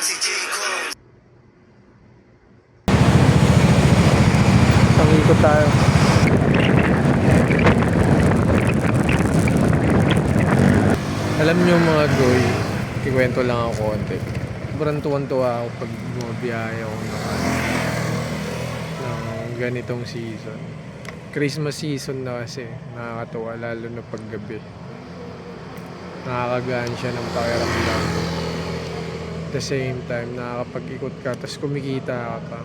Isang ikot tayo. Alam nyo mga goy, ikwento lang ako konti. Sobrang tuwan-tuwa ako pag bumabiyahe ako ng ganitong season. Christmas season na kasi, nakakatuwa lalo na paggabi. Nakakagaan siya ng pakiramdam. At the same time, nakakapag-ikot ka, tapos kumikita ka pa.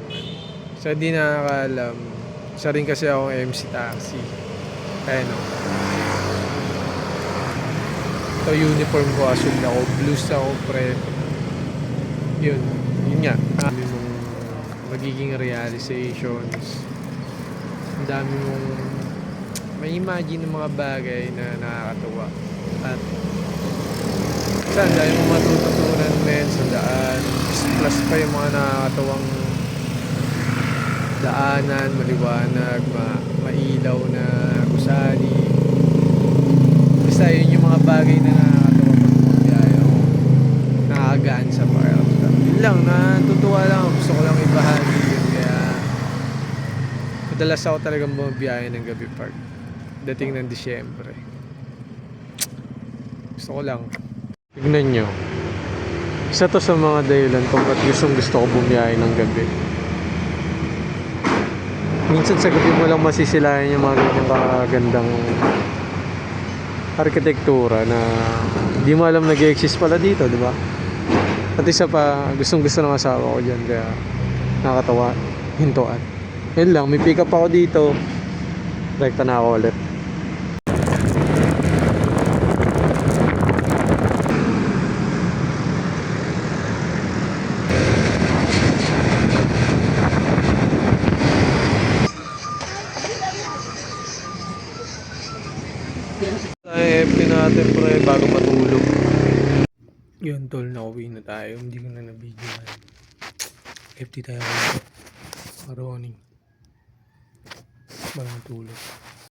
Sa di nakakaalam, isa rin kasi akong MC taxi. Kaya no. Ito uniform ko, asul ako, blues ako, pre. Yun nga. Ang dami mong magiging realizations. Ang dami mong may imagine ng mga bagay na nakakatuwa. At saan dahil mong matututunan men sa daan. Plus pa yung mga nakakatawang daanan, maliwanag, mailaw na gusali. Basta yun yung mga bagay na nakakatawa pag bumabiyahe ako. Nakakagaan sa pakiramdam. Yun lang, natutuwa lang. Gusto ko lang ibahagi yun. Kaya madalas ako talagang bumabiyahe ng gabi pag dating ng Disyembre. Gusto ko lang. Tignan nyo. Isa to sa mga dahilan kung ba't gusto ko bumiyahe ng gabi. Minsan sa gabi mo lang masisilayan yung mga ganyang kagandang arkitektura na di mo alam nag-exist pala dito, di ba? At isa pa, gustong-gusto ng asawa ko dyan, kaya nakakatawa, hintuan. Yun lang, may pick up ako dito. Rekta na ako ulit. FT natin pre bago matulog. Yun tol, nauwi na tayo. Hindi ko na nabidyoan. FT tayo. Maroning. Bago matulog.